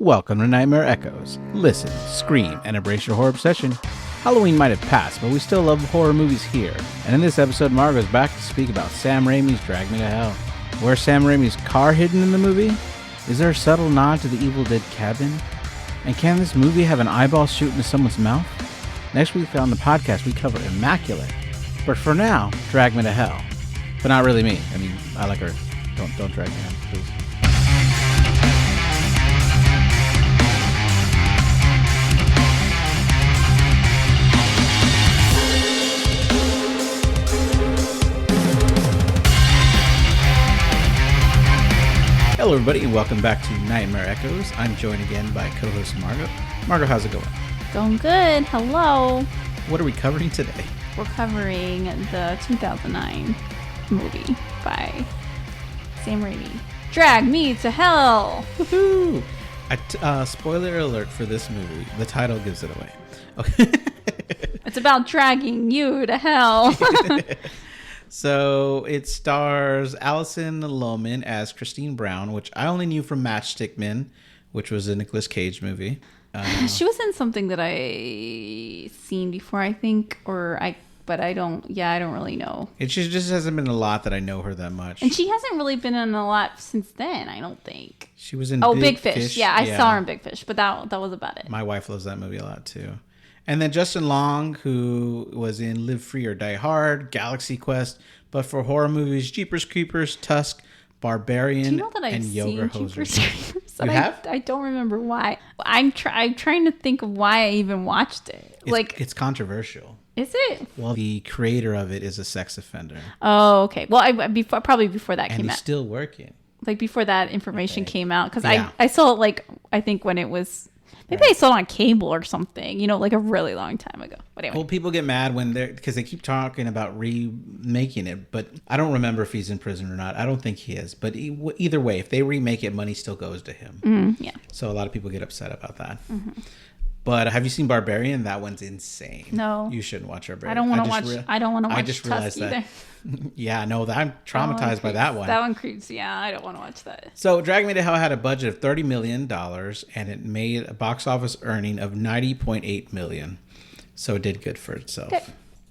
Welcome to Nightmare Echoes. Listen, scream, and embrace your horror obsession. Halloween might have passed, but we still love horror movies here. And in this episode, Margo's back to speak about Sam Raimi's Drag Me to Hell. Where's Sam Raimi's car hidden in the movie? Is there a subtle nod to the Evil Dead cabin? And can this movie have an eyeball shoot into someone's mouth? Next week on the podcast, we cover Immaculate. But for now, Drag Me to Hell. But not really me. I mean, I like her. Don't drag me down, please. Hello, everybody, and welcome back to Nightmare Echoes. I'm joined again by co-host Margo. Margo, how's it going? Going good. Hello. What are we covering today? We're covering the 2009 movie by Sam Raimi, Drag Me to Hell. Woohoo! Spoiler alert for this movie. The title gives it away. Okay. It's about dragging you to hell. So it stars Alison Lohman as Christine Brown, which I only knew from Matchstick Men, which was a Nicolas Cage movie. She was in something that I seen before, I think, but I don't really know. She just hasn't been a lot that I know her that much. And she hasn't really been in a lot since then, I don't think. She was in Big Fish. Yeah, I saw her in Big Fish, but that was about it. My wife loves that movie a lot too. And then Justin Long, who was in Live Free or Die Hard, Galaxy Quest, but for horror movies, Jeepers Creepers, Tusk, Barbarian, Do you know that I've and Yoga seen Hosers. Jeepers Creepers? You have? I don't remember why. I'm trying to think of why I even watched it. It's controversial. Is it? Well, the creator of it is a sex offender. Oh, okay. Well, probably before that and came he's out. still working. Like before that information came out, because Yeah. I saw it I think when it was. Maybe I saw it on cable or something, a really long time ago. But anyway. Well, people get mad because they keep talking about remaking it, but I don't remember if he's in prison or not. I don't think he is. But either way, if they remake it, money still goes to him. Yeah. So a lot of people get upset about that. Mm-hmm. But have you seen Barbarian? That one's insane. No. You shouldn't watch Barbarian. I don't want to watch Tusk either. Yeah, no, I'm traumatized by that one. That one creeps. Yeah, I don't want to watch that. So Drag Me to Hell had a budget of $30 million, and it made a box office earning of $90.8 million. So it did good for itself. Okay.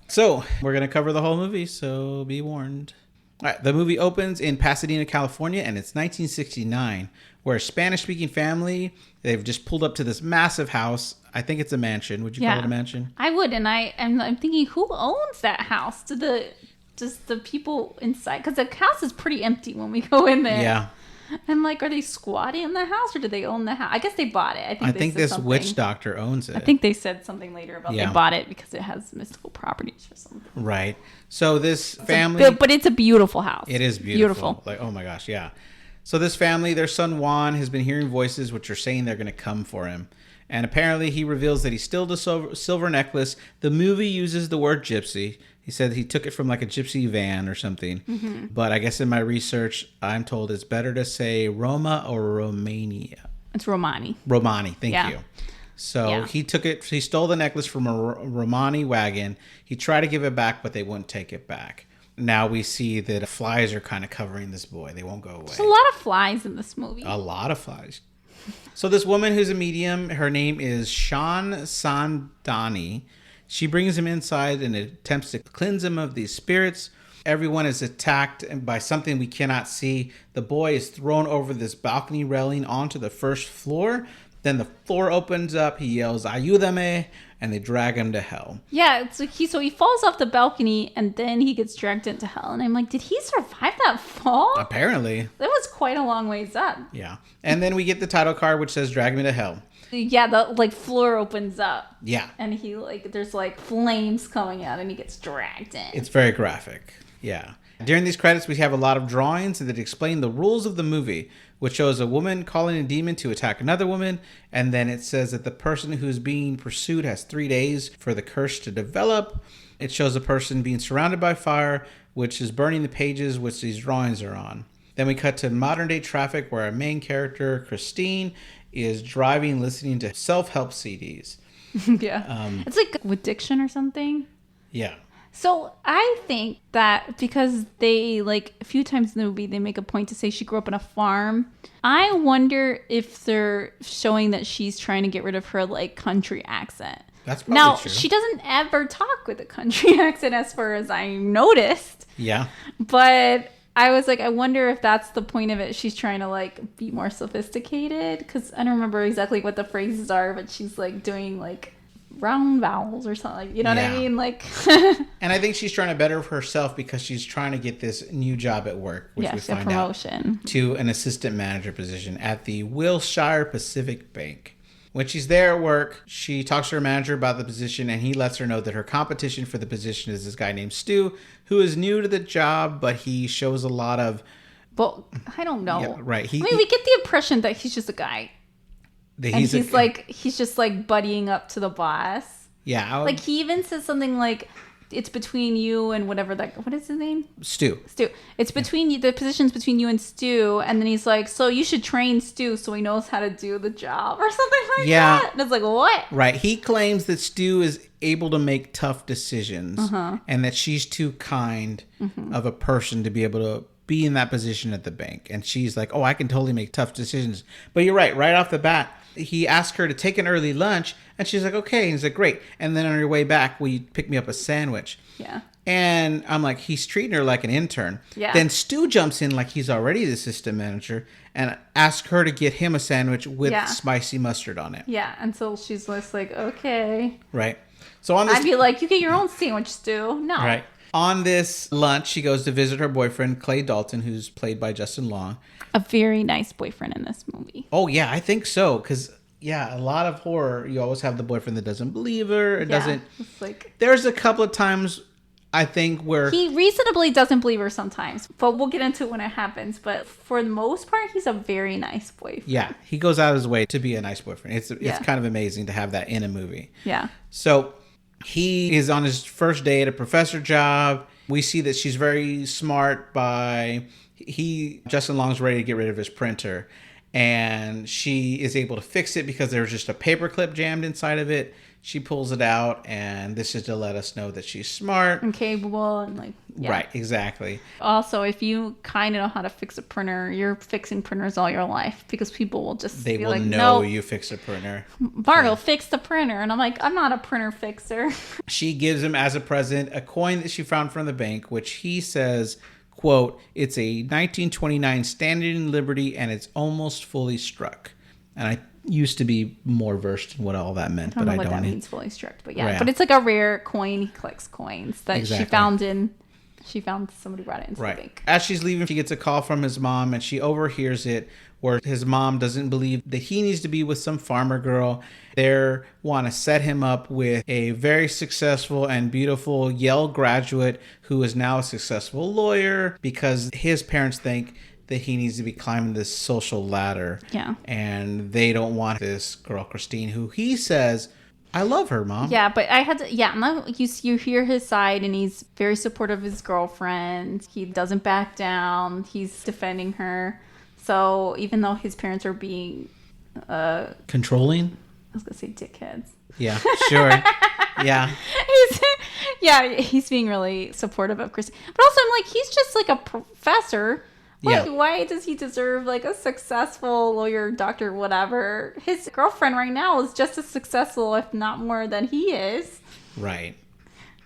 So we're going to cover the whole movie, so be warned. All right, the movie opens in Pasadena, California, and it's 1969, where a Spanish-speaking family, they've just pulled up to this massive house. I think it's a mansion. Would you call it a mansion? I would, and I'm thinking, who owns that house? Just the people inside? Because the house is pretty empty when we go in there. Yeah. I'm like, are they squatting in the house, or do they own the house? I guess they bought it. I think this witch doctor owns it. I think they said something later about they bought it because it has mystical properties or something. Right. So this family... But it's a beautiful house. It is beautiful. Like, oh my gosh, yeah. So this family, their son Juan, has been hearing voices which are saying they're going to come for him. And apparently he reveals that he stole the silver necklace. The movie uses the word gypsy. He said he took it from like a gypsy van or something. Mm-hmm. But I guess in my research, I'm told it's better to say Roma or Romania. It's Romani. Romani, thank you. So he stole the necklace from a Romani wagon. He tried to give it back, but they wouldn't take it back. Now we see that flies are kind of covering this boy. They won't go away. There's a lot of flies in this movie. A lot of flies. So this woman who's a medium, her name is Sean Sandani. She brings him inside and attempts to cleanse him of these spirits. Everyone is attacked by something we cannot see. The boy is thrown over this balcony railing onto the first floor. Then the floor opens up. He yells, "Ayúdame," and they drag him to hell. Yeah, it's like he falls off the balcony and then he gets dragged into hell. And I'm like, did he survive that fall? Apparently. That was quite a long ways up. Yeah. And then we get the title card which says "Drag Me to Hell." Yeah, the floor opens up. Yeah. And he there's flames coming out and he gets dragged in. It's very graphic. Yeah. During these credits, we have a lot of drawings that explain the rules of the movie, which shows a woman calling a demon to attack another woman. And then it says that the person who's being pursued has 3 days for the curse to develop. It shows a person being surrounded by fire, which is burning the pages which these drawings are on. Then we cut to modern day traffic where our main character, Christine, is driving, listening to self-help CDs. Yeah. It's like with diction or something. Yeah. So I think that because they, like, a few times in the movie, they make a point to say she grew up on a farm. I wonder if they're showing that she's trying to get rid of her, like, country accent. That's probably now, true. She doesn't ever talk with a country accent as far as I noticed. Yeah. But I was like, I wonder if that's the point of it. She's trying to, like, be more sophisticated. Because I don't remember exactly what the phrases are, but she's, like, doing, like, round vowels or something. You know what I mean? Like, and I think she's trying to better herself because she's trying to get this new job at work, which we find promotion out, to an assistant manager position at the Wilshire Pacific Bank. When she's there at work, she talks to her manager about the position, and he lets her know that her competition for the position is this guy named Stu, who is new to the job, but he shows a lot of... Well, I don't know. Yeah, right. We get the impression that he's just a guy. He's just like buddying up to the boss. Yeah. Like he even says something like, it's between you and whatever that, what is his name? Stu. It's between you, the position's between you and Stu. And then he's like, so you should train Stu so he knows how to do the job or something like that. And it's like, what? Right. He claims that Stu is able to make tough decisions and that she's too kind of a person to be able to be in that position at the bank. And she's like, oh, I can totally make tough decisions. But you're right. Right off the bat, he asked her to take an early lunch, and she's like, okay. And he's like, great. And then on your way back, will you pick me up a sandwich? Yeah. And I'm like, he's treating her like an intern. Yeah. Then Stu jumps in like he's already the assistant manager and asks her to get him a sandwich with spicy mustard on it. Yeah. Until she's just like, okay. Right. So on this, I'd be like, you get your own sandwich, Stu. No. Right. On this lunch, she goes to visit her boyfriend, Clay Dalton, who's played by Justin Long. A very nice boyfriend in this movie. Oh, yeah, I think so. Because, a lot of horror, you always have the boyfriend that doesn't believe her. It's like... There's a couple of times, I think, where... He reasonably doesn't believe her sometimes. But we'll get into it when it happens. But for the most part, he's a very nice boyfriend. Yeah, he goes out of his way to be a nice boyfriend. It's kind of amazing to have that in a movie. Yeah. So... he is on his first day at a professor job. We see that she's very smart Justin Long's ready to get rid of his printer. And she is able to fix it because there was just a paper clip jammed inside of it. She pulls it out, and this is to let us know that she's smart. And capable, and like... Yeah. Right, exactly. Also, if you kind of know how to fix a printer, you're fixing printers all your life because people will just They be will like, know no, you fix a printer. Margo, fix the printer. And I'm like, I'm not a printer fixer. She gives him as a present a coin that she found from the bank, which he says, quote, it's a 1929 Standing Liberty and it's almost fully struck. And I used to be more versed in what all that meant, I don't know what that means, fully struck. But yeah, Right. but it's like a rare coin. He collects coins that Exactly. she found somebody brought it into the bank. As she's leaving, she gets a call from his mom, and she overhears it where his mom doesn't believe that he needs to be with some farmer girl. They want to set him up with a very successful and beautiful Yale graduate who is now a successful lawyer because his parents think that he needs to be climbing this social ladder. Yeah. And they don't want this girl, Christine, who he says... I love her, Mom. Yeah, but I had to... Yeah, you hear his side, and he's very supportive of his girlfriend. He doesn't back down. He's defending her. So even though his parents are being... Controlling? I was going to say dickheads. Yeah, sure. Yeah. He's being really supportive of Christine. But also, I'm like, he's just like a professor. Why does he deserve like a successful lawyer, doctor, whatever? His girlfriend right now is just as successful, if not more, than he is. Right.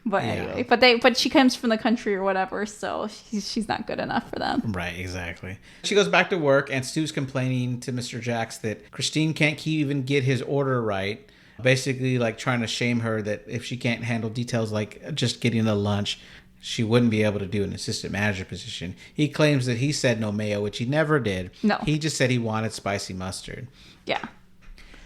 But anyway, but she comes from the country or whatever, so she's not good enough for them. Right, exactly. She goes back to work, and Stu's complaining to Mr. Jacks that Christine can't even get his order right. Basically, like trying to shame her that if she can't handle details like just getting a lunch, she wouldn't be able to do an assistant manager position. He claims that he said no mayo, which he never did. No. He just said he wanted spicy mustard. Yeah.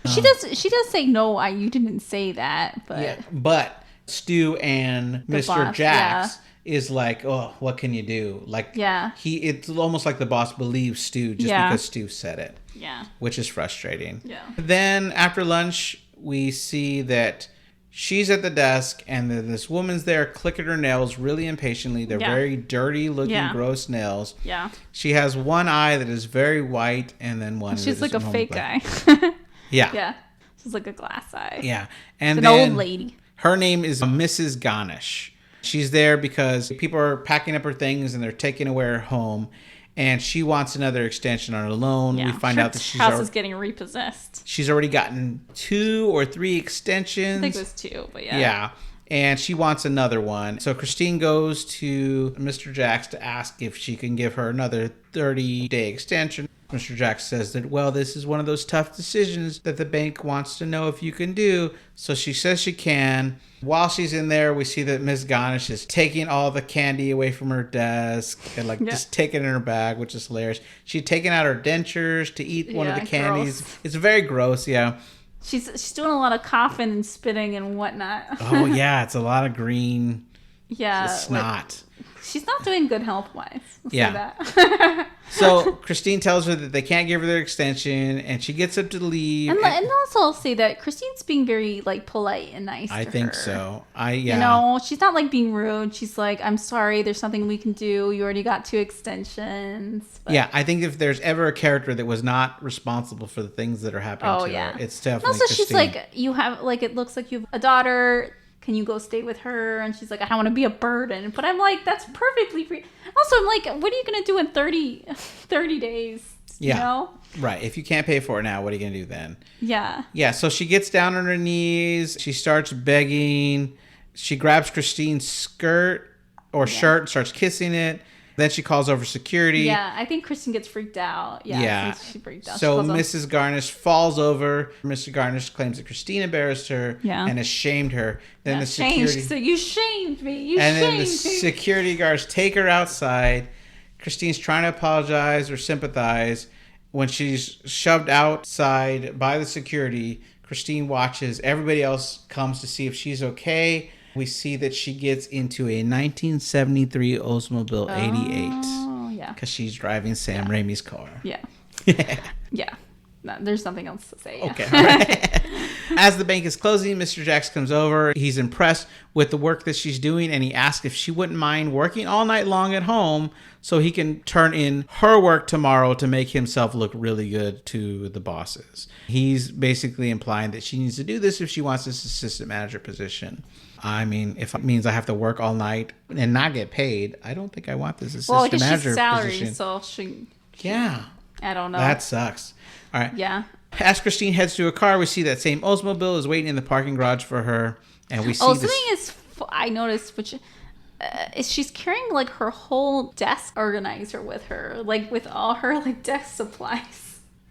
She does say no, you didn't say that, but... Yeah, but Stu and Mr. Jacks is like, oh, what can you do? Like, it's almost like the boss believes Stu just because Stu said it. Yeah. Which is frustrating. Yeah. Then after lunch, we see that she's at the desk, and this woman's there clicking her nails really impatiently. They're very dirty-looking, gross nails. Yeah. She has one eye that is very white, and then one. She's like a fake eye. Yeah. Yeah. She's like a glass eye. Yeah, and an then old lady. Her name is Mrs. Ganesh. She's there because people are packing up her things and they're taking away her home. And she wants another extension on her loan. We find out that she's house is getting repossessed. She's already gotten 2 or 3 extensions. I think it was 2, but yeah. Yeah. And she wants another one. So Christine goes to Mr. Jacks to ask if she can give her another 30-day extension. Mr. Jacks says that, well, this is one of those tough decisions that the bank wants to know if you can do. So she says she can. While she's in there, we see that Ms. Ganesh is taking all the candy away from her desk and just taking it in her bag, which is hilarious. She's taking out her dentures to eat one of the candies. Gross. It's very gross, yeah. She's doing a lot of coughing and spitting and whatnot. Oh, yeah. It's a lot of green snot. She's not doing good health-wise. Say that. So Christine tells her that they can't give her their extension, and she gets up to leave. And also I'll say that Christine's being very polite and nice. I think so. She's not being rude. She's like, I'm sorry, there's something we can do. You already got 2 extensions. But... Yeah, I think if there's ever a character that was not responsible for the things that are happening to her, it's definitely also, Christine. She's like, you have it looks like you have a daughter. Can you go stay with her? And she's like, I don't want to be a burden. But I'm like, that's perfectly free. Also, I'm like, what are you going to do in 30 days? Yeah. You know? Right. If you can't pay for it now, what are you going to do then? Yeah. Yeah. So she gets down on her knees. She starts begging. She grabs Christine's skirt or shirt and starts kissing it. Then she calls over security. Yeah, I think Kristen gets freaked out. Yeah. She freaked out. So Mrs. Garnish falls over. Mr. Garnish claims that Christine embarrassed her and has shamed her. Then the security... So you shamed me. Then the security guards take her outside. Christine's trying to apologize or sympathize. When she's shoved outside by the security, Christine watches. Everybody else comes to see if she's okay. We see that she gets into a 1973 Oldsmobile 88. Oh, yeah. Because she's driving Sam Raimi's car. Yeah. Yeah. No, there's nothing else to say. Yeah. Okay. Right. As the bank is closing, Mr. Jacks comes over. He's impressed with the work that she's doing, and he asks if she wouldn't mind working all night long at home so he can turn in her work tomorrow to make himself look really good to the bosses. He's basically implying that she needs to do this if she wants this assistant manager position. I mean, if it means I have to work all night and not get paid, I don't think I want this assistant manager she's salary, position. So she... Yeah. I don't know. That sucks. All right. Yeah. As Christine heads to a car, we see that same Oldsmobile is waiting in the parking garage for her. And we see something I noticed, which is she's carrying her whole desk organizer with her, with all her desk supplies.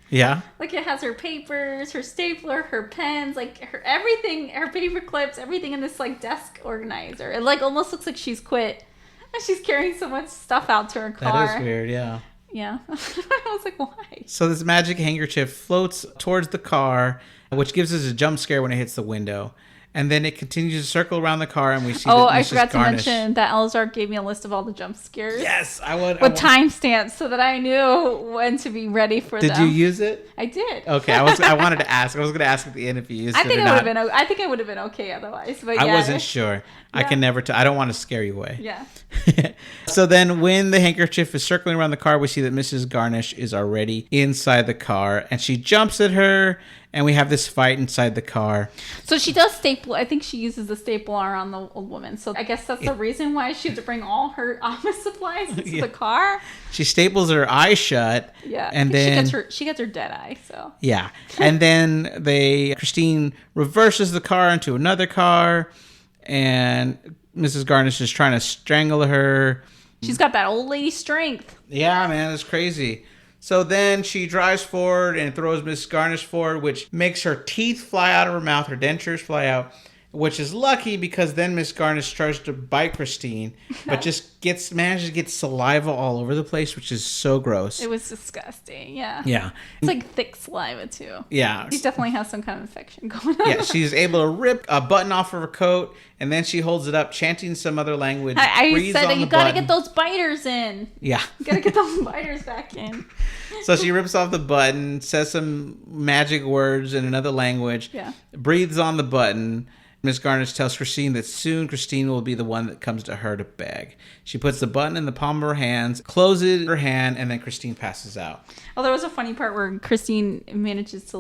Yeah. It has her papers, her stapler, her pens, her everything, her paper clips, everything in this desk organizer. It almost looks like she's quit. And she's carrying so much stuff out to her car. That is weird, yeah. Yeah. I was like, why? So this magic handkerchief floats towards the car, which gives us a jump scare when it hits the window. And then it continues to circle around the car, and we see that Mrs. I forgot Garnish... to mention that Elzar gave me a list of all the jump scares. Yes, with timestamps so that I knew when to be ready for them. Did you use it? I did. Okay, I wanted to ask. I was going to ask at the end if you used it or not. I think it would have been okay otherwise. But I wasn't sure. Yeah. I can never I don't want to scare you away. Yeah. So then when the handkerchief is circling around the car, we see that Mrs. Garnish is already inside the car, and she jumps at her, and we have this fight inside the car. So she does staple. I think she uses the stapler on the old woman. So I guess that's the reason why she had to bring all her office supplies into the car. She staples her eye shut. Yeah. And then she gets her dead eye. So yeah. And then Christine reverses the car into another car, and Mrs. Garnish is trying to strangle her. She's got that old lady strength. Yeah, man, it's crazy. So then she drives forward and throws Miss Garnish forward, which makes her teeth fly out of her mouth, her dentures fly out, which is lucky because then Miss Garnish tries to bite Christine, but just manages to get saliva all over the place, which is so gross. It was disgusting, yeah. Yeah. It's thick saliva, too. Yeah. She definitely has some kind of infection going on. Yeah, she's able to rip a button off of her coat, and then she holds it up, chanting some other language. I said you gotta get those biters in. Yeah. You gotta get those biters back in. So she rips off the button, says some magic words in another language, breathes on the button. Miss Garnish tells Christine that soon Christine will be the one that comes to her to beg. She puts the button in the palm of her hands, closes her hand, and then Christine passes out. Oh, there was a funny part where Christine manages to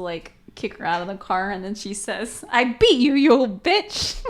kick her out of the car, and then she says, "I beat you, you old bitch."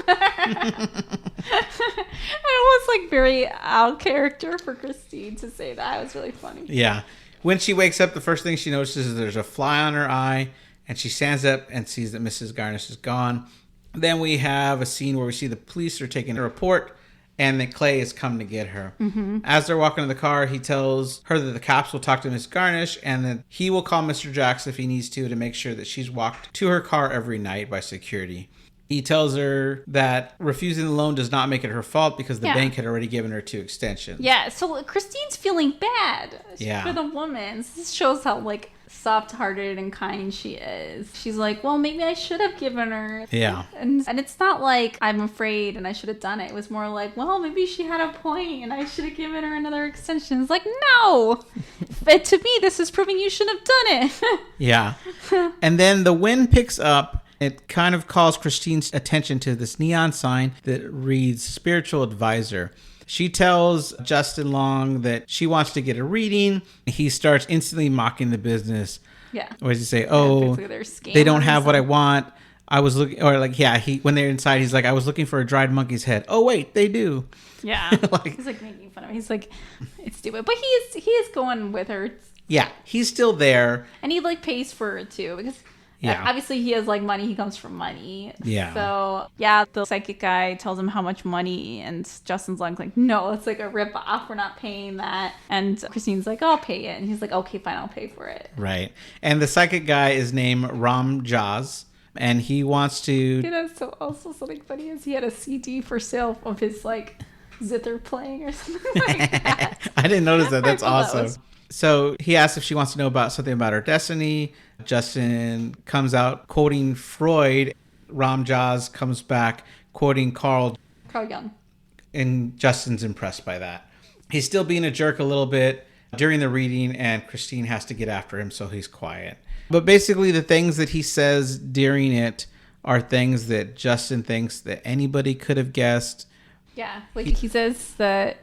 It was like very out character for Christine to say that. It was really funny. Yeah. When she wakes up, the first thing she notices is there's a fly on her eye, and she stands up and sees that Mrs. Garnish is gone. Then we have a scene where we see the police are taking a report, and that Clay has come to get her. Mm-hmm. As they're walking to the car, he tells her that the cops will talk to Miss Garnish, and that he will call Mr. Jacks if he needs to make sure that she's walked to her car every night by security. He tells her that refusing the loan does not make it her fault because the bank had already given her 2 extensions. Yeah, so Christine's feeling bad for the woman. This shows how, like, soft-hearted and kind she is. She's like, well, maybe I should have given her. Yeah. And it's not like I'm afraid and I should have done it. It was more like, well, maybe she had a point and I should have given her another extension. It's like, no. But to me, this is proving you should have done it. Yeah. And then the wind picks up. It kind of calls Christine's attention to this neon sign that reads Spiritual Advisor. She tells Justin Long that she wants to get a reading. He starts instantly mocking the business. Yeah. What does he say? Oh, they don't have what I want. I was looking, or like, yeah, when they're inside, he's like, I was looking for a dried monkey's head. Oh, wait, they do. Yeah. He's like making fun of him. He's like, it's stupid. But he is going with her. Yeah, he's still there. And he like pays for it too because... Yeah. Obviously, he has like money. He comes from money. Yeah. So, yeah, the psychic guy tells him how much money, and Justin's like, no, it's like a rip-off. We're not paying that. And Christine's like, I'll pay it. And he's like, okay, fine, I'll pay for it. Right. And the psychic guy is named Ram Jaz, and he wants to... You know, so also something funny is he had a CD for sale of his like zither playing or something like that. I didn't notice that. That's awesome. So he asks if she wants to know about something about her destiny. Justin comes out quoting Freud. Ram Jaz comes back quoting Carl Jung. And Justin's impressed by that. He's still being a jerk a little bit during the reading, and Christine has to get after him, so he's quiet. But basically the things that he says during it are things that Justin thinks that anybody could have guessed. Yeah, like he says that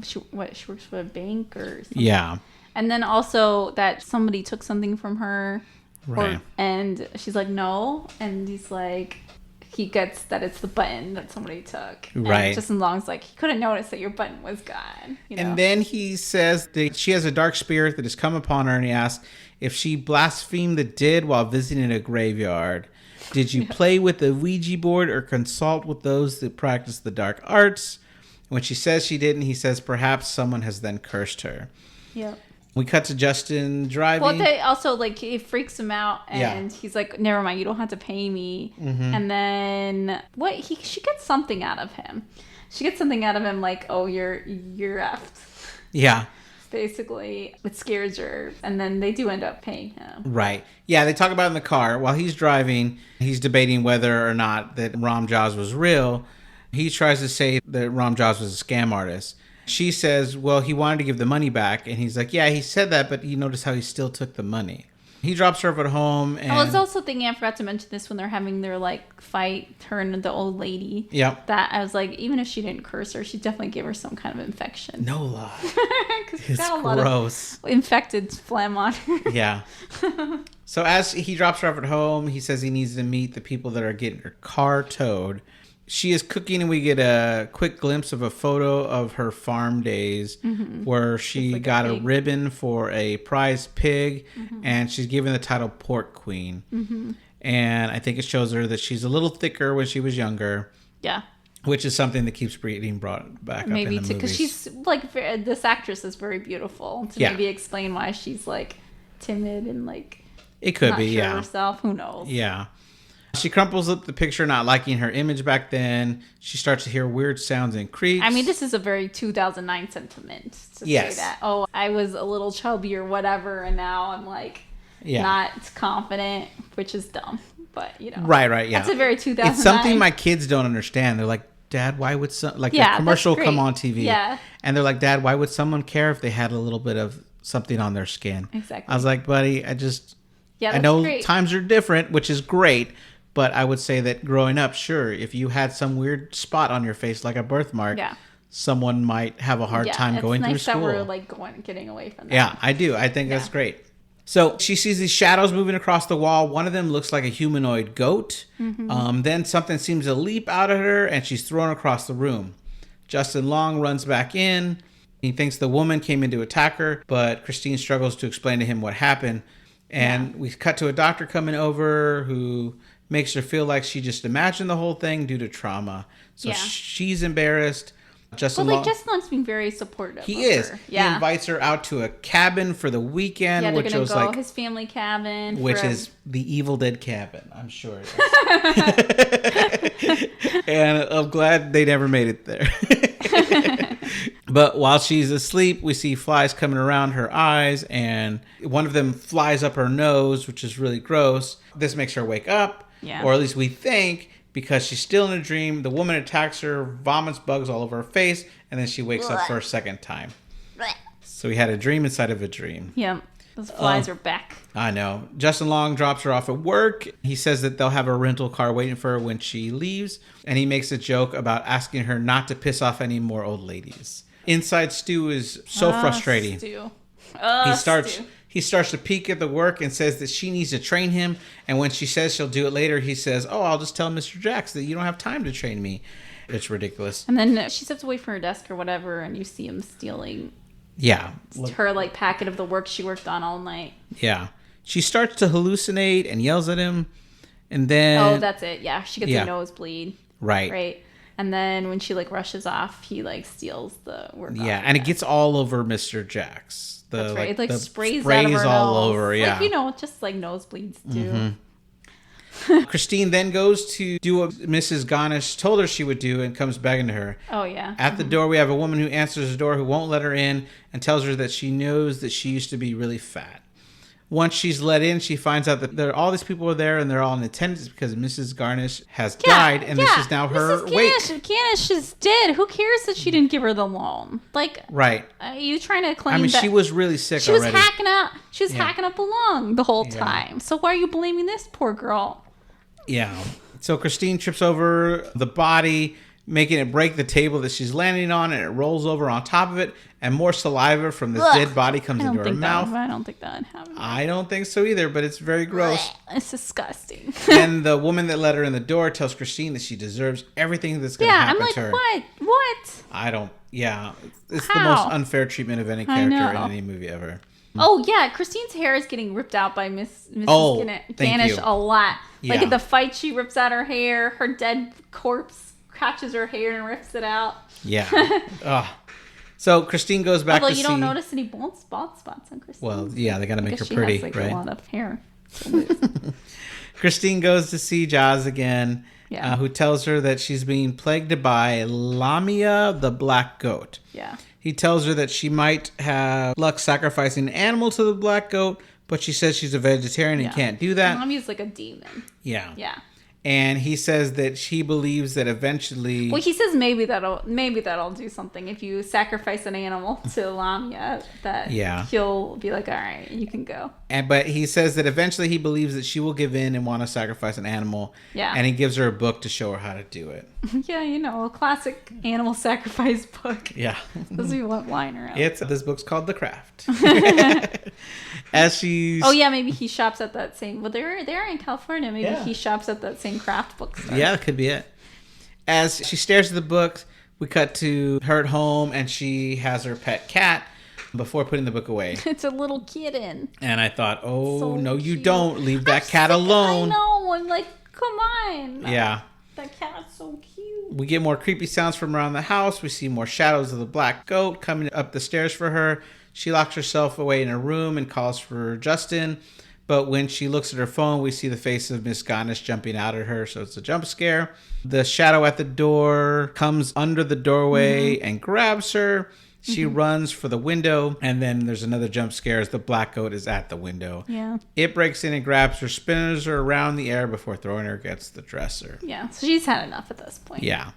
she works for a bank or something. Yeah. And then also that somebody took something from her. Right. And she's like, no. And he's like, he gets that it's the button that somebody took. Right. And Justin Long's like, he couldn't notice that your button was gone. You know? And then he says that she has a dark spirit that has come upon her, and he asks if she blasphemed the dead while visiting a graveyard. Did you play with the Ouija board or consult with those that practice the dark arts? When she says she didn't, he says perhaps someone has then cursed her. Yep. We cut to Justin driving. Well, they also, like, it freaks him out, and he's like, never mind, you don't have to pay me. Mm-hmm. And then, she gets something out of him. She gets something out of him, like, oh, you're effed. Yeah. Basically, it scares her, and then they do end up paying him. Right. Yeah, they talk about it in the car. While he's driving, he's debating whether or not that Ram Jaz was real. He tries to say that Ram Jaz was a scam artist. She says, well, he wanted to give the money back. And he's like, yeah, he said that, but you notice how he still took the money. He drops her off at home. And I was also thinking, I forgot to mention this when they're having their like fight, her and the old lady. Yep. That I was like, even if she didn't curse her, she definitely gave her some kind of infection. No lie. Because she's got a lot of infected phlegm on her. Yeah. So as he drops her off at home, he says he needs to meet the people that are getting her car towed. She is cooking, and we get a quick glimpse of a photo of her farm days where she got a ribbon for a prize pig, and she's given the title Pork Queen. Mm-hmm. And I think it shows her that she's a little thicker when she was younger. Yeah. Which is something that keeps being brought back up in the movies. Maybe, because she's, like, this actress is very beautiful. To maybe explain why she's, like, timid and, like, it could be, not sure herself. Who knows? Yeah. She crumples up the picture, not liking her image back then. She starts to hear weird sounds and creaks. I mean, this is a very 2009 sentiment to say that. Oh, I was a little chubby or whatever, and now I'm like not confident, which is dumb. But, you know. Right, yeah. That's a very 2009. It's something my kids don't understand. They're like, Dad, why would the commercial come on TV? Yeah. And they're like, Dad, why would someone care if they had a little bit of something on their skin? Exactly. I was like, buddy, I know times are different, which is great. But I would say that growing up, sure, if you had some weird spot on your face like a birthmark, someone might have a hard time going through school. Yeah, it's nice that we're like getting away from that. Yeah, I do. I think that's great. So she sees these shadows moving across the wall. One of them looks like a humanoid goat. Then something seems to leap out at her, and she's thrown across the room. Justin Long runs back in. He thinks the woman came in to attack her, but Christine struggles to explain to him what happened. And we cut to a doctor coming over who makes her feel like she just imagined the whole thing due to trauma. So she's embarrassed. Justin Long's being very supportive. He is. Her. Yeah. He invites her out to a cabin for the weekend, they're which was like his family cabin, which is the Evil Dead cabin. I'm sure. And I'm glad they never made it there. But while she's asleep, we see flies coming around her eyes, and one of them flies up her nose, which is really gross. This makes her wake up, or at least we think. Because she's still in a dream, the woman attacks her, vomits bugs all over her face, and then she wakes up for a second time. So we had a dream inside of a dream. Yeah, those flies are back. I know. Justin Long drops her off at work. He says that they'll have a rental car waiting for her when she leaves, and he makes a joke about asking her not to piss off any more old ladies. Inside Stu is so frustrating. Stu. He starts to peek at the work and says that she needs to train him. And when she says she'll do it later, he says, I'll just tell Mr. Jax that you don't have time to train me. It's ridiculous. And then she steps away from her desk or whatever, and you see him stealing her packet of the work she worked on all night. Yeah. She starts to hallucinate and yells at him. And then... Oh, that's it. Yeah. She gets a nosebleed. Right. And then when she rushes off, he steals the work. Yeah, and it gets all over Mr. Jax. That's right. It sprays out of her all nose. Over. Yeah, just nosebleeds do. Mm-hmm. Christine then goes to do what Mrs. Ganesh told her she would do and comes begging to her. Oh yeah. At the door, we have a woman who answers the door who won't let her in and tells her that she knows that she used to be really fat. Once she's let in, she finds out that all these people are there and they're all in attendance because Mrs. Garnish has died, and this is now her wake. Ganesh is dead. Who cares that she didn't give her the loan? Right. Are you trying to claim that she was really sick already. She was hacking up a lung the whole time. So why are you blaming this poor girl? Yeah. So Christine trips over the body, making it break the table that she's landing on, and it rolls over on top of it, and more saliva from this dead body comes into her mouth. I don't think that would happen. I don't think so either, but it's very gross. It's disgusting. And the woman that let her in the door tells Christine that she deserves everything that's going to happen to her. What? I don't, It's the most unfair treatment of any character in any movie ever. Oh, yeah. Christine's hair is getting ripped out by Mrs. Ganesh a lot. Yeah. At the fight, she rips out her hair. Her dead corpse catches her hair and rips it out. Yeah. So Christine goes back to see... Although you don't notice any bald spots on Christine. Well, they got to make her pretty, right? Right? A lot of hair. Christine goes to see Jaz again, who tells her that she's being plagued by Lamia, the black goat. Yeah. He tells her that she might have luck sacrificing an animal to the black goat, but she says she's a vegetarian and can't do that. Lamia's like a demon. Yeah. Yeah. And he says that she believes that eventually... Well, he says maybe that'll do something if you sacrifice an animal to Lamia. That he'll be like, all right, you can go. But he says that eventually he believes that she will give in and want to sacrifice an animal. Yeah. And he gives her a book to show her how to do it. Yeah, a classic animal sacrifice book. Yeah. This is what line around. This book's called The Craft. As she's... Oh, yeah, maybe he shops at that same... Well, they're in California. Maybe he shops at that same craft bookstore. Yeah, that could be it. As she stares at the book, we cut to her at home, and she has her pet cat before putting the book away. It's a little kitten. And I thought, no, you don't. Leave that cat alone. I know. I'm like, come on. Yeah. That cat's so cute. We get more creepy sounds from around the house. We see more shadows of the black goat coming up the stairs for her. She locks herself away in her room and calls for Justin. But when she looks at her phone, we see the face of Miss Ganesh jumping out at her, so it's a jump scare. The shadow at the door comes under the doorway and grabs her. She runs for the window, and then there's another jump scare as the black goat is at the window. Yeah. It breaks in and grabs her, spins her around the air before throwing her against the dresser. Yeah, so she's had enough at this point. Yeah.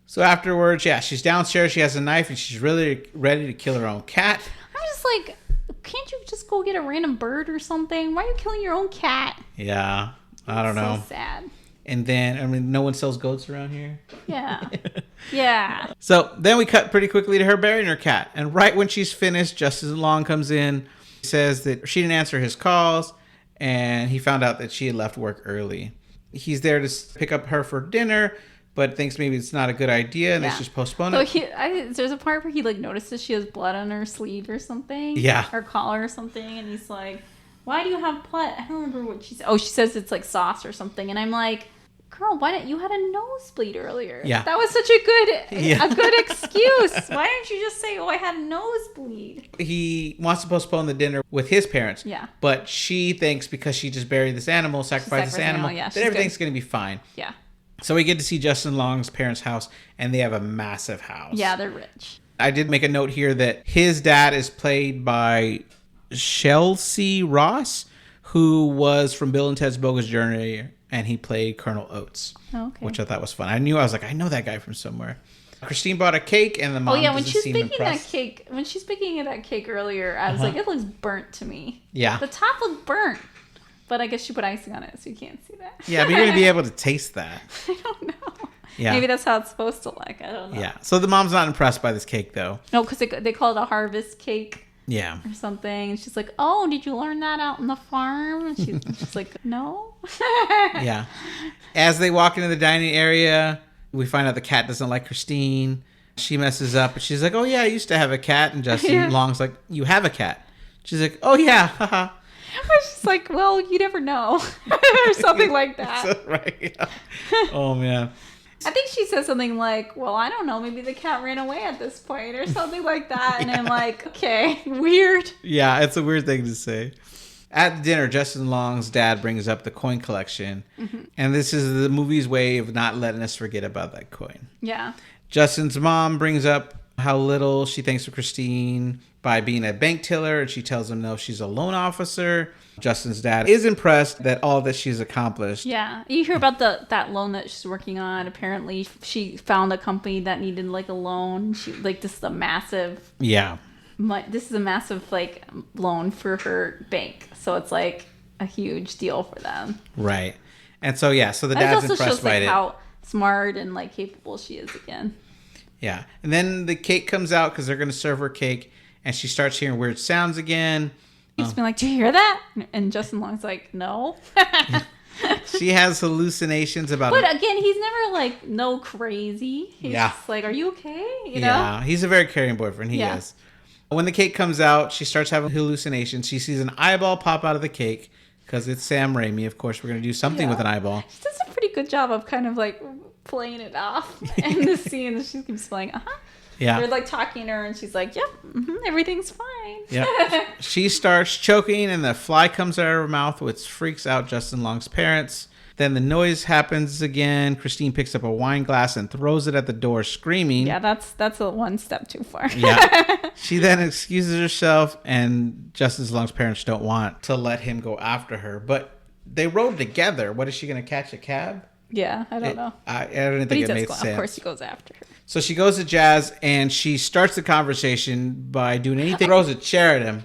So afterwards, she's downstairs, she has a knife, and she's really ready to kill her own cat. I'm just like... Can't you just go get a random bird or something? Why are you killing your own cat? Yeah, I don't know. So sad. And then, no one sells goats around here. Yeah. Yeah. So then we cut pretty quickly to her burying her cat. And right when she's finished, Justin Long comes in says that she didn't answer his calls, and he found out that she had left work early. He's there to pick up her for dinner, but thinks maybe it's not a good idea, and they just postpone it. There's a part where he like notices she has blood on her sleeve or something. Yeah. Or collar or something, and he's like, why do you have blood? I don't remember what she said. Oh, she says it's like sauce or something, and I'm like, girl, why didn't you had a nosebleed earlier? Yeah. That was such a good excuse. Why didn't you just say, oh, I had a nosebleed? He wants to postpone the dinner with his parents. Yeah. But she thinks because she just buried this animal, sacrificed this animal, that everything's going to be fine. Yeah. So we get to see Justin Long's parents' house, and they have a massive house. Yeah, they're rich. I did make a note here that his dad is played by Chelsea Ross, who was from Bill and Ted's Bogus Journey, and he played Colonel Oates, which I thought was fun. I was like, I know that guy from somewhere. Christine bought a cake, and the mom when she's baking that cake earlier, I was like, it looks burnt to me. Yeah. The top looked burnt, but I guess she put icing on it, so you can't see that. Yeah, but you're going to be able to taste that. I don't know. Yeah. Maybe that's how it's supposed to look. I don't know. Yeah. So the mom's not impressed by this cake, though. No, because they call it a harvest cake. Yeah. Or something. And she's like, oh, did you learn that out on the farm? And she's like, no. Yeah. As they walk into the dining area, we find out the cat doesn't like Christine. She messes up, and she's like, oh, yeah, I used to have a cat. And Justin Long's like, you have a cat? She's like, oh, yeah, haha. She's like, well, you never know. Or something like that. Right. Yeah. Oh, man. I think she says something like, well, I don't know, maybe the cat ran away at this point or something like that. And I'm like, okay, weird. Yeah, it's a weird thing to say. At dinner, Justin Long's dad brings up the coin collection. Mm-hmm. And this is the movie's way of not letting us forget about that coin. Yeah. Justin's mom brings up how little she thinks of Christine by being a bank teller, and she tells him no, she's a loan officer. Justin's dad is impressed that all that she's accomplished. Yeah. You hear about that loan that she's working on. Apparently, she found a company that needed like a loan. This is a massive... Yeah. This is a massive like loan for her bank. So it's like a huge deal for them. Right. And so, so the dad's impressed shows, by it. How smart and like capable she is again. Yeah. And then the cake comes out because they're going to serve her cake. And she starts hearing weird sounds again. He's been like, do you hear that? And Justin Long's like, no. She has hallucinations about... But again, he's never like, no crazy. He's just like, are you okay? You know? Yeah, he's a very caring boyfriend. He is. When the cake comes out, she starts having hallucinations. She sees an eyeball pop out of the cake because it's Sam Raimi. Of course, we're going to do something with an eyeball. She does a pretty good job of kind of like playing it off in the scene. She keeps playing, Yeah. They're like talking to her and she's like, yep, everything's fine. Yep. She starts choking and the fly comes out of her mouth, which freaks out Justin Long's parents. Then the noise happens again. Christine picks up a wine glass and throws it at the door, screaming. Yeah, that's a one step too far. Yeah. She then excuses herself, and Justin Long's parents don't want to let him go after her. But they rode together. What, is she going to catch a cab? Yeah, I don't know. I don't think it made sense. Of course he goes after her. So she goes to Jazz, and she starts the conversation by doing anything. Throws a chair at him.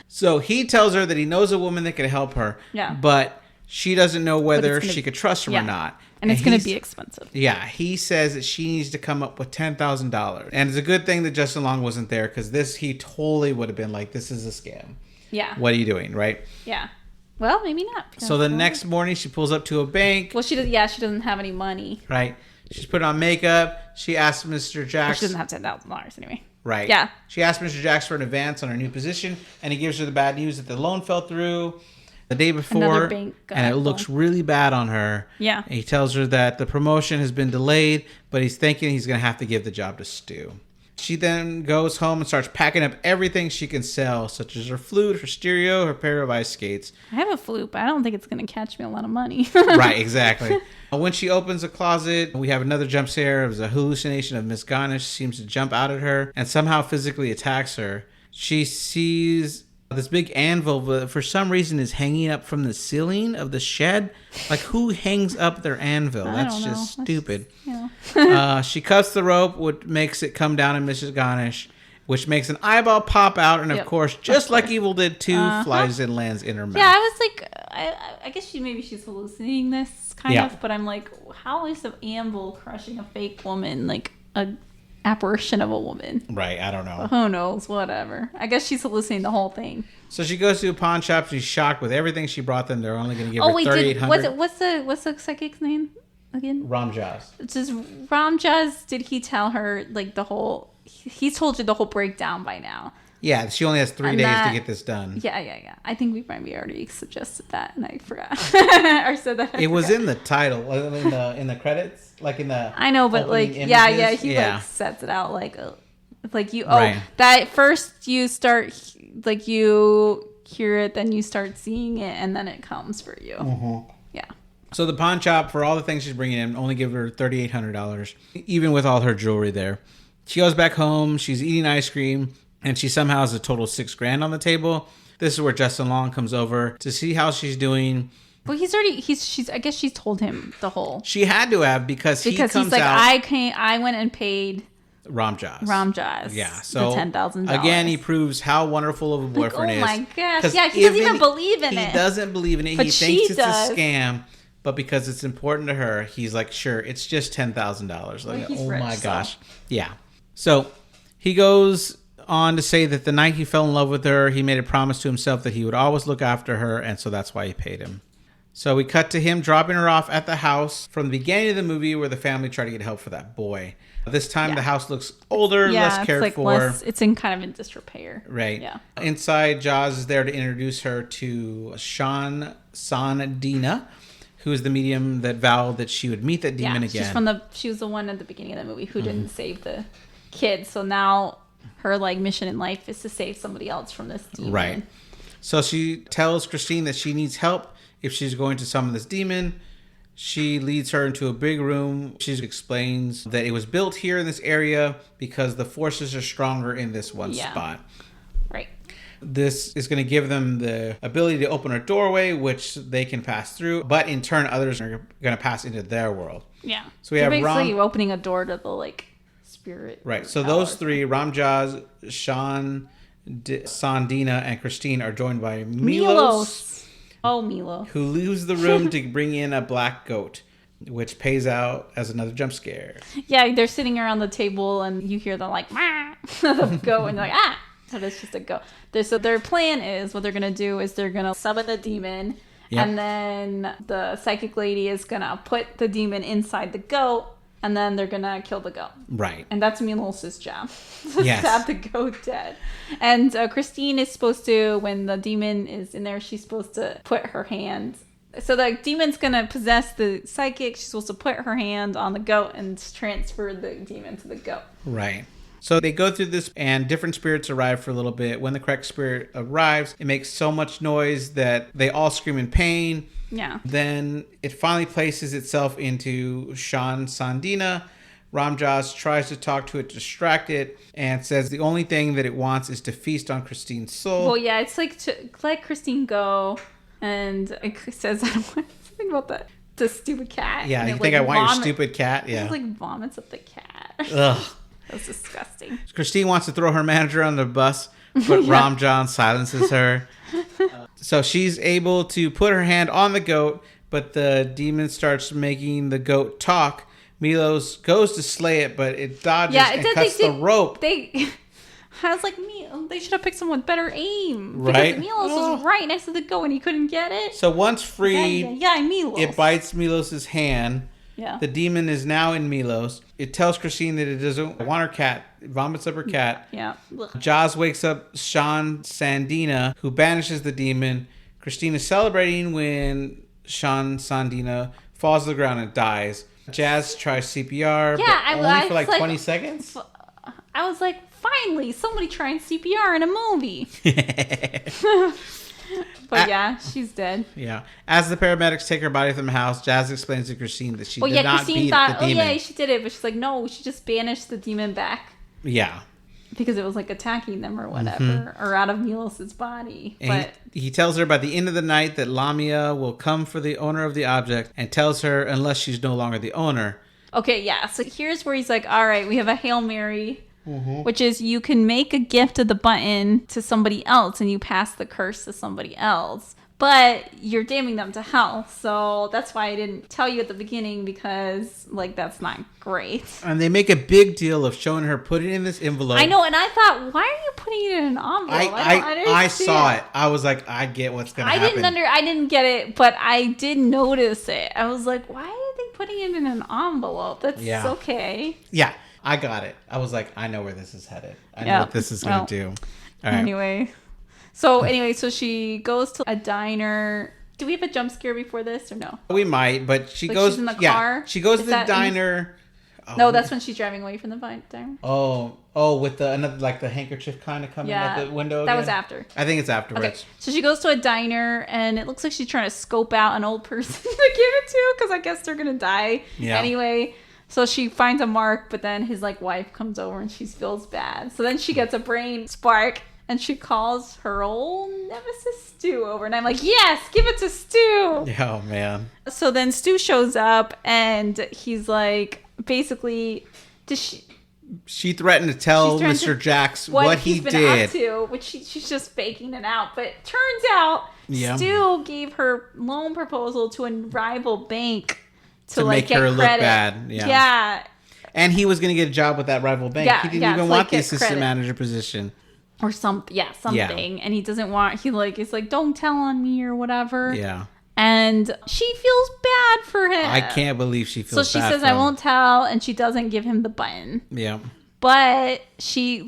So he tells her that he knows a woman that can help her. Yeah. But she doesn't know whether she could trust him or not. And it's going to be expensive. Yeah. He says that she needs to come up with $10,000. And it's a good thing that Justin Long wasn't there, because he totally would have been like, this is a scam. Yeah. What are you doing, right? Yeah. Well, maybe not. So the next morning, she pulls up to a bank. Well, she doesn't have any money. Right. She's put on makeup. She asks Mr. Jacks. She doesn't have $10,000 anyway. Right. Yeah. She asks Mr. Jacks for an advance on her new position, and he gives her the bad news that the loan fell through the day before, and it looks really bad on her. Yeah. And he tells her that the promotion has been delayed, but he's thinking he's going to have to give the job to Stu. She then goes home and starts packing up everything she can sell, such as her flute, her stereo, her pair of ice skates. I have a flute, but I don't think it's going to catch me a lot of money. Right, exactly. When she opens a closet, we have another jump scare. It was a hallucination of Miss Ganesh seems to jump out at her and somehow physically attacks her. She sees this big anvil that for some reason is hanging up from the ceiling of the shed. Like, who hangs up their anvil? That's just stupid. She cuts the rope, which makes it come down on Mrs. Ganesh, which makes an eyeball pop out, and of course, just like Evil did 2, flies and lands in her mouth. Yeah, I was like, I guess she's hallucinating this kind of, but I'm like, how is the anvil crushing a fake woman like a apparition of a woman. Right, I don't know. Who knows? Whatever. I guess she's hallucinating the whole thing. So she goes to a pawn shop. She's shocked with everything she brought them. They're only going to give her $3,800. What's the psychic's name again? Ramjas. Does Ramjas, did he tell her like the whole? He's told you the whole breakdown by now. Yeah, she only has 3 days to get this done. Yeah. I think we maybe already suggested that, and I forgot. Or said that. It was in the title, in the credits, like in the. I know, but like, images. yeah, he like sets it out like you. Oh, right. That first you start like you hear it, then you start seeing it, and then it comes for you. Mm-hmm. Yeah. So the pawn shop, for all the things she's bringing in, only give her $3,800, even with all her jewelry there. She goes back home. She's eating ice cream. And she somehow has a total of $6,000 on the table. This is where Justin Long comes over to see how she's doing. Well, I guess she's told him the whole. She had to have because he's like, I went and paid Ramjas. Yeah. So the $10,000. Again, he proves how wonderful of a boyfriend is. Oh my gosh. Yeah, he doesn't even believe in it. He doesn't believe in it. He thinks it's a scam. But because it's important to her, he's like, sure, it's just $10,000. Like, oh my gosh. Yeah. So he goes on to say that the night he fell in love with her, he made a promise to himself that he would always look after her, and so that's why he paid him. So we cut to him dropping her off at the house from the beginning of the movie where the family tried to get help for that boy. This time the house looks older, less cared for. It's in kind of in disrepair. Right. Yeah. Inside, Jaws is there to introduce her to Sean Sandina, who is the medium that vowed that she would meet that demon again. She was the one at the beginning of the movie who didn't save the kid. So now her like mission in life is to save somebody else from this demon. Right. So she tells Christine that she needs help if she's going to summon this demon. She leads her into a big room. She explains that it was built here in this area because the forces are stronger in this one spot. Right. This is going to give them the ability to open a doorway, which they can pass through, but in turn, others are going to pass into their world. Yeah. So we have basically opening a door to the like spirit. Right. So those three, Ramjas, Sean, Sandina, and Christine, are joined by Milos. Oh, Milo. Who leaves the room to bring in a black goat, which pays out as another jump scare. Yeah, they're sitting around the table and you hear them like, the goat, and you're like, ah! So it's just a goat. So their plan is, what they're going to do is they're going to summon the demon, and then the psychic lady is going to put the demon inside the goat, and then they're going to kill the goat. Right. And that's Milos' job. Stab the goat dead. And Christine is supposed to, when the demon is in there, she's supposed to put her hand. So the demon's going to possess the psychic. She's supposed to put her hand on the goat and transfer the demon to the goat. Right. So they go through this, and different spirits arrive for a little bit. When the correct spirit arrives, it makes so much noise that they all scream in pain. Yeah. Then it finally places itself into Sean Sandina. Ramjas tries to talk to it, distract it, and says the only thing that it wants is to feast on Christine's soul. Well, yeah, it's like to let Christine go, and it says, I don't want to think about that. The stupid cat. Yeah, you think I want your stupid cat? Yeah. It like vomits up the cat. Ugh. That's disgusting. Christine wants to throw her manager on the bus, but Ramjas silences her. So she's able to put her hand on the goat, but the demon starts making the goat talk. Milos goes to slay it, but it dodges and cuts the rope. I was like, they should have picked someone with better aim. Right? Because Milos was right next to the goat and he couldn't get it. So once freed, Milos. It bites Milos' hand. Yeah. The demon is now in Milos. It tells Christine that it doesn't want her cat. It vomits up her cat. Yeah. Jaws wakes up Sean Sandina, who banishes the demon. Christine is celebrating when Sean Sandina falls to the ground and dies. Jazz tries CPR, but only for like 20 seconds. I was like, finally, somebody trying CPR in a movie. But she's dead. Yeah. As the paramedics take her body from the house, Jazz explains to Christine that she did not beat the demon. Oh, yeah, she did it. But she's like, no, she just banished the demon back. Yeah. Because it was like attacking them or whatever, or out of Milos' body. And he tells her by the end of the night that Lamia will come for the owner of the object, and tells her unless she's no longer the owner. Okay, yeah. So here's where he's like, all right, we have a Hail Mary. Which is you can make a gift of the button to somebody else and you pass the curse to somebody else. but you're damning them to hell. So that's why I didn't tell you at the beginning, because like that's not great. And they make a big deal of showing her putting it in this envelope. I know, and I thought, why are you putting it in an envelope? I saw it. I was like, I get what's gonna happen. I didn't get it, but I did notice it. I was like, why are they putting it in an envelope? That's okay. Yeah, I got it. I was like, I know where this is headed. I know what this is gonna do. All right. Anyway, so she goes to a diner. Do we have a jump scare before this or no? We might, but she goes. She's in the car. She goes to the diner. No, that's when she's driving away from the diner. With the handkerchief kind of coming out the window. That was after. I think it's afterwards. Okay, so she goes to a diner, and it looks like she's trying to scope out an old person to give it to, because I guess they're gonna die anyway. So she finds a mark, but then his wife comes over and she feels bad. So then she gets a brain spark. And she calls her old nemesis Stu over. And I'm like, yes, give it to Stu. Oh, man. So then Stu shows up and he's like, basically, she threatened to tell Mr. Jax what he did. Up to, which she's just faking it out. But it turns out Stu gave her loan proposal to a rival bank to make her look bad. Yeah. And he was going to get a job with that rival bank. He didn't even want the assistant manager position. Or something. And he doesn't want, he's like, don't tell on me or whatever. Yeah. And she feels bad for him. I can't believe she feels bad. So she says, I won't tell. And she doesn't give him the button. Yeah. But she,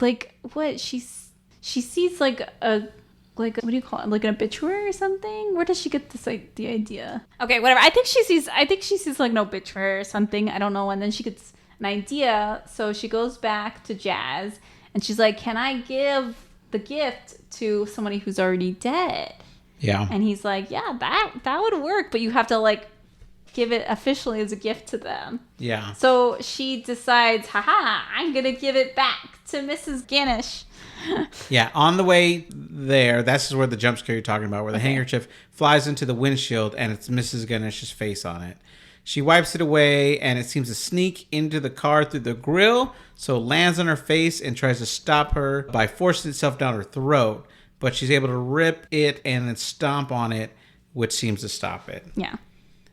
she sees a what do you call it? Like an obituary or something? Where does she get this, the idea? Okay, whatever. I think she sees an obituary or something. I don't know. And then she gets an idea. So she goes back to Jazz. And she's like, can I give the gift to somebody who's already dead? Yeah. And he's like, yeah, that would work. But you have to, give it officially as a gift to them. Yeah. So she decides, I'm going to give it back to Mrs. Ganesh. Yeah. On the way there, that's where the jump scare you're talking about, where the handkerchief flies into the windshield and it's Mrs. Ganesh's face on it. She wipes it away, and it seems to sneak into the car through the grill, so it lands on her face and tries to stop her by forcing itself down her throat. But she's able to rip it and then stomp on it, which seems to stop it. Yeah.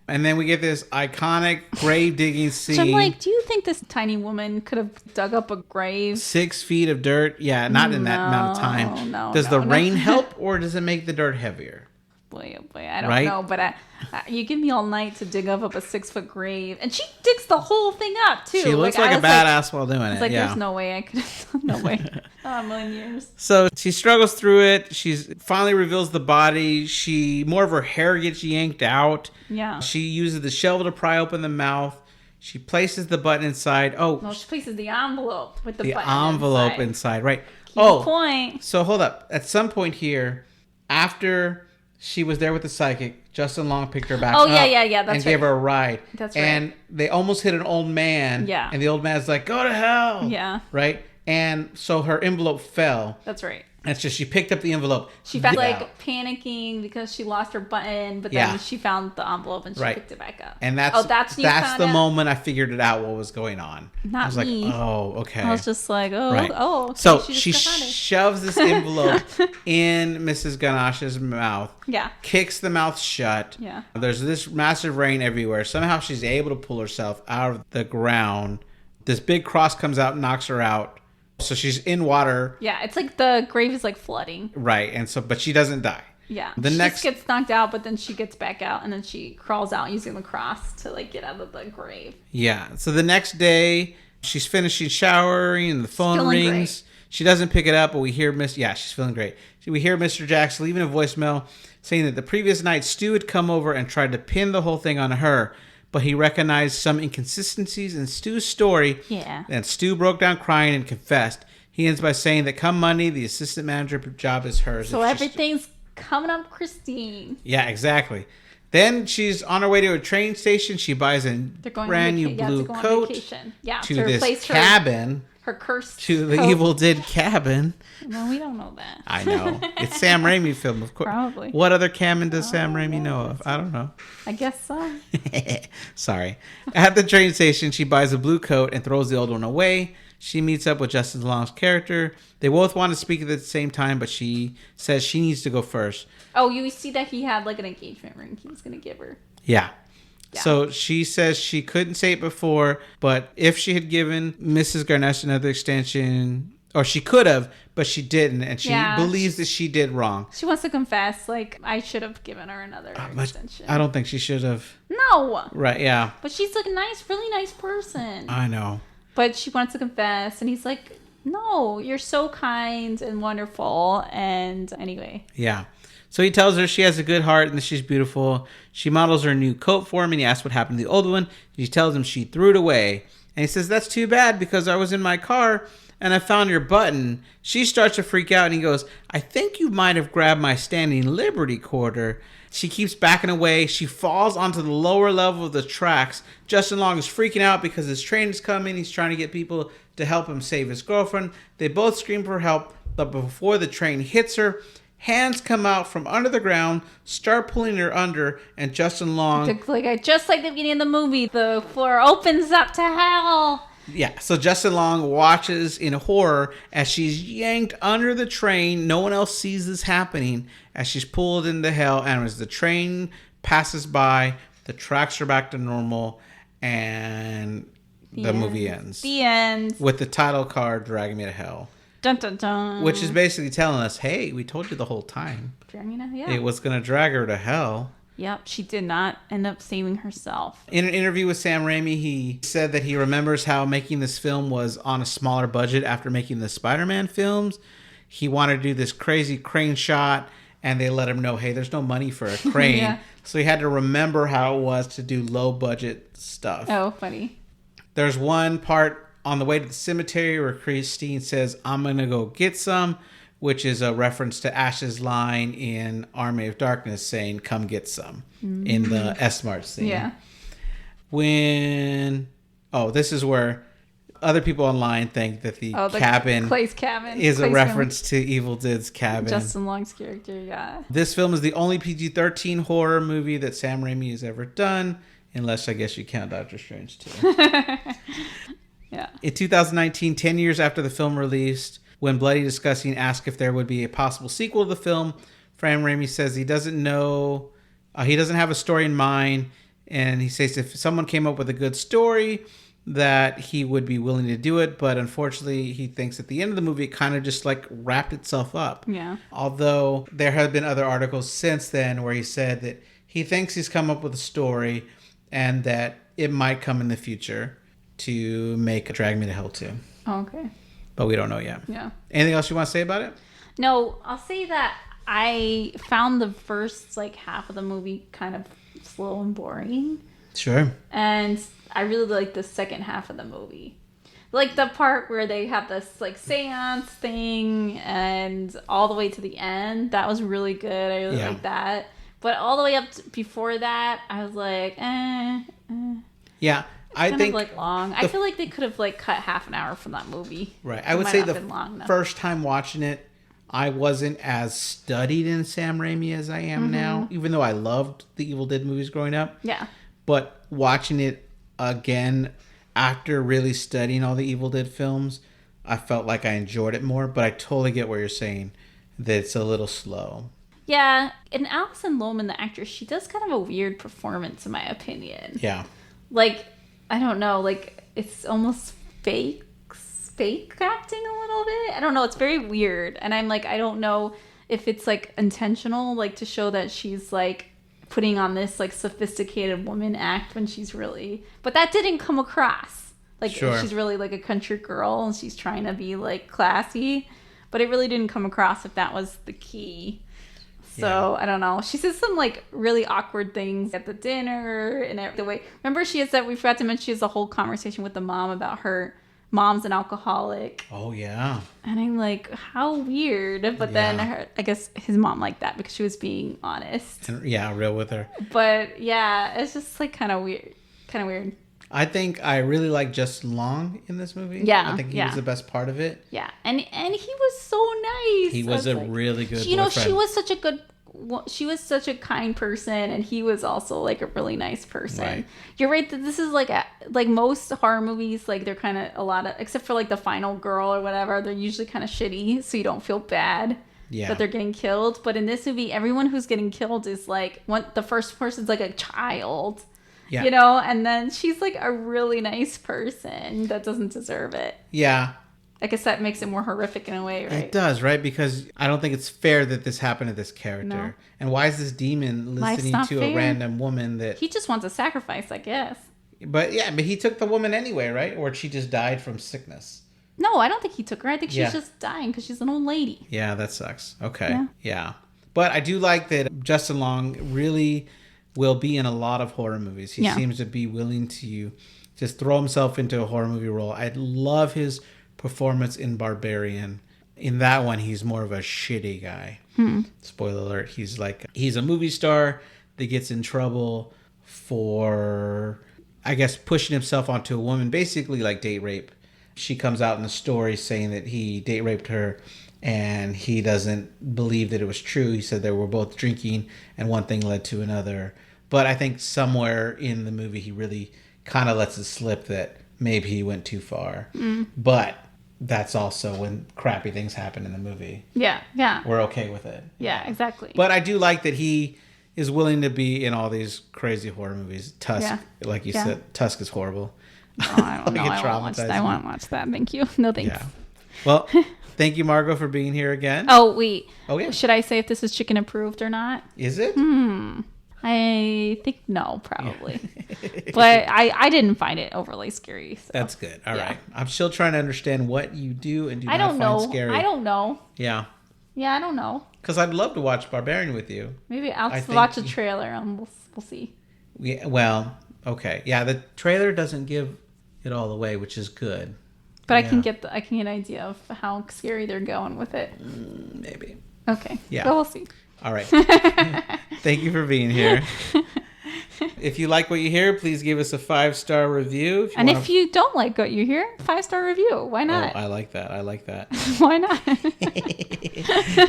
And then we get this iconic grave digging scene. So I'm like, do you think this tiny woman could have dug up a grave? 6 feet of dirt? Yeah, not in that amount of time. Does the rain help, or does it make the dirt heavier? Boy, oh boy, I don't know, but you give me all night to dig up a 6-foot grave, and she digs the whole thing up too. She looks like a badass while doing it. There's no way I could. No way. A million years. So she struggles through it. She finally reveals the body. More of her hair gets yanked out. Yeah. She uses the shovel to pry open the mouth. She places the button inside. No, she places the envelope with the button envelope inside. Right. Key point. So hold up. At some point here, after she was there with the psychic, Justin Long picked her back up. That's and gave her a ride. That's right. And they almost hit an old man. Yeah. And the old man's like, go to hell. Yeah. Right? And so her envelope fell. That's right. It's just she picked up the envelope. She found panicking because she lost her button, but then she found the envelope and she picked it back up. And that's the moment I figured it out what was going on. Not I was me. like, oh, okay. I was just like, okay, so she shoves this envelope in Mrs. Ganesh's mouth. Yeah. Kicks the mouth shut. Yeah. There's this massive rain everywhere. Somehow she's able to pull herself out of the ground. This big cross comes out and knocks her out. So she's in water. Yeah, it's like the grave is flooding. Right, but she doesn't die. Yeah, she just gets knocked out, but then she gets back out, and then she crawls out using the cross to get out of the grave. Yeah, so the next day, she's finishing showering, and the phone rings. Great. She doesn't pick it up, but we hear she's feeling great. We hear Mr. Jax leaving a voicemail saying that the previous night, Stu had come over and tried to pin the whole thing on her, but he recognized some inconsistencies in Stu's story. Yeah. And Stu broke down crying and confessed. He ends by saying that come Monday, the assistant manager job is hers. So everything's coming up, Christine. Yeah, exactly. Then she's on her way to a train station. She buys a brand new blue coat to this cabin. Her cursed to the Evil Dead cabin. Well, we don't know that. I know. It's Sam Raimi film, of course. Probably. What other cabin does Sam Raimi know of? I don't know. I guess so. Sorry. At the train station, she buys a blue coat and throws the old one away. She meets up with Justin Long's character. They both want to speak at the same time, but she says she needs to go first. Oh, you see that he had like an engagement ring he was going to give her. Yeah. So she says she couldn't say it before, but if she had given Mrs. Garnesh another extension, or she could have, but she didn't, and she believes that she did wrong. She wants to confess, like, I should have given her another extension. I don't think she should have. No. Right, yeah. But she's like a nice, really nice person. I know. But she wants to confess, and he's like, no, you're so kind and wonderful, and anyway. Yeah. So he tells her she has a good heart and that she's beautiful. She models her new coat for him, and he asks what happened to the old one. She tells him she threw it away. And he says, that's too bad because I was in my car and I found your button. She starts to freak out and he goes, I think you might have grabbed my standing Liberty quarter. She keeps backing away. She falls onto the lower level of the tracks. Justin Long is freaking out because his train is coming. He's trying to get people to help him save his girlfriend. They both scream for help, but before the train hits her, hands come out from under the ground, start pulling her under, and Justin Long... Just like the beginning of the movie, the floor opens up to hell. Yeah, so Justin Long watches in horror as she's yanked under the train. No one else sees this happening as she's pulled into hell, and as the train passes by, the tracks are back to normal, and the movie ends. The end. With the title card, Dragging Me to Hell. Dun, dun, dun. Which is basically telling us, hey, we told you the whole time. It was going to drag her to hell. Yep, she did not end up saving herself. In an interview with Sam Raimi, he said that he remembers how making this film was on a smaller budget after making the Spider-Man films. He wanted to do this crazy crane shot, and they let him know, hey, there's no money for a crane. So he had to remember how it was to do low-budget stuff. Oh, funny. There's one part on the way to the cemetery where Christine says, I'm going to go get some, which is a reference to Ash's line in Army of Darkness saying, come get some, in the S-Mart scene. Yeah. This is where other people online think that the cabin Clay's cabin is a reference to Evil Dead's cabin. Justin Long's character, yeah. This film is the only PG-13 horror movie that Sam Raimi has ever done, unless I guess you count Doctor Strange too. Yeah. In 2019, 10 years after the film released, when Bloody Disgusting asked if there would be a possible sequel to the film, Sam Raimi says he doesn't know, he doesn't have a story in mind, and he says if someone came up with a good story, that he would be willing to do it, but unfortunately, he thinks at the end of the movie, it kind of just like wrapped itself up. Yeah. Although there have been other articles since then where he said that he thinks he's come up with a story and that it might come in the future to make Drag Me to Hell 2. Oh, okay. But we don't know yet. Yeah. Anything else you want to say about it? No, I'll say that I found the first half of the movie kind of slow and boring. Sure. And I really like the second half of the movie. Like the part where they have this seance thing and all the way to the end. That was really good. I really like that. But all the way up before that, I was like, Yeah. I think long. I feel like they could have cut half an hour from that movie. Right. I would say the first time watching it, I wasn't as studied in Sam Raimi as I am now, even though I loved the Evil Dead movies growing up. Yeah. But watching it again after really studying all the Evil Dead films, I felt like I enjoyed it more. But I totally get what you're saying, that it's a little slow. Yeah. And Alison Lohman, the actress, she does kind of a weird performance, in my opinion. Yeah. I don't know, it's almost fake acting a little bit. I don't know, it's very weird. And I'm I don't know if it's intentional, to show that she's putting on this sophisticated woman act when she's really, but that didn't come across. Sure. She's really a country girl and she's trying to be classy, but it really didn't come across if that was the key. So, I don't know. She says some, really awkward things at the dinner and the way... Remember she has that... We forgot to mention she has a whole conversation with the mom about her mom's an alcoholic. Oh, yeah. And I'm like, how weird. But then I guess his mom liked that because she was being honest. And, real with her. But, yeah, it's just, kind of weird. I think I really like Justin Long in this movie. Yeah. I think he was the best part of it. Yeah. And he was so nice. He was a really good boyfriend. She was such a good she was such a kind person, and he was also like a really nice person. Right. You're right that this is like most horror movies, like they're kind of a lot of, except for like the final girl or whatever, they're usually kind of shitty, so you don't feel bad that they're getting killed. But in this movie, everyone who's getting killed is like the first person's like a child. Yeah. You know, and then she's like a really nice person that doesn't deserve it. Yeah. I guess that makes it more horrific in a way, right? It does, right? Because I don't think it's fair that this happened to this character. No. And why is this demon listening to a random woman that... He just wants a sacrifice, I guess. But he took the woman anyway, right? Or she just died from sickness. No, I don't think he took her. I think she's just dying because she's an old lady. Yeah, that sucks. Okay. Yeah. But I do like that Justin Long really will be in a lot of horror movies. He seems to be willing to just throw himself into a horror movie role. I love his performance in Barbarian. In that one, he's more of a shitty guy. Spoiler alert. He's a movie star that gets in trouble for, I guess, pushing himself onto a woman, basically like date rape. She comes out in the story saying that he date raped her, and he doesn't believe that it was true. He said they were both drinking and one thing led to another. But I think somewhere in the movie he really kind of lets it slip that maybe he went too far. But that's also when crappy things happen in the movie. Yeah. We're okay with it. Yeah, exactly. But I do like that he is willing to be in all these crazy horror movies. Tusk, like you said, Tusk is horrible. Oh, I don't know. I want to watch that. Thank you. No thanks. Yeah. Well, thank you, Margo, for being here again. Oh, wait. Oh, yeah. Should I say if this is chicken approved or not? Is it? I think no, probably. But I didn't find it overly scary. So. That's good. All right. I'm still trying to understand what you do and do not find scary. I don't know. Yeah. Yeah, I don't know. Because I'd love to watch Barbarian with you. Maybe I'll watch a trailer and we'll see. Yeah, well, okay. Yeah, the trailer doesn't give it all away, which is good. But I can get an idea of how scary they're going with it. Maybe. Okay. Yeah. But we'll see. All right. Thank you for being here. If you like what you hear, please give us a 5-star review. If you don't like what you hear, 5-star review. Why not? Oh, I like that. Why not?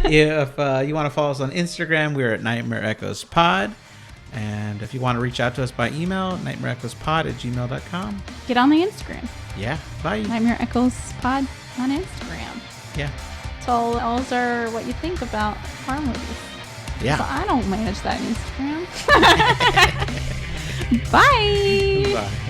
If you want to follow us on Instagram, we're at Nightmare Echoes Pod. And if you want to reach out to us by email, nightmareechoespod@gmail.com. Get on the Instagram. Yeah. Bye. Nightmare Echoes Pod on Instagram. Yeah. So those are what you think about horror movies. Yeah. So I don't manage that Instagram. Bye. Bye.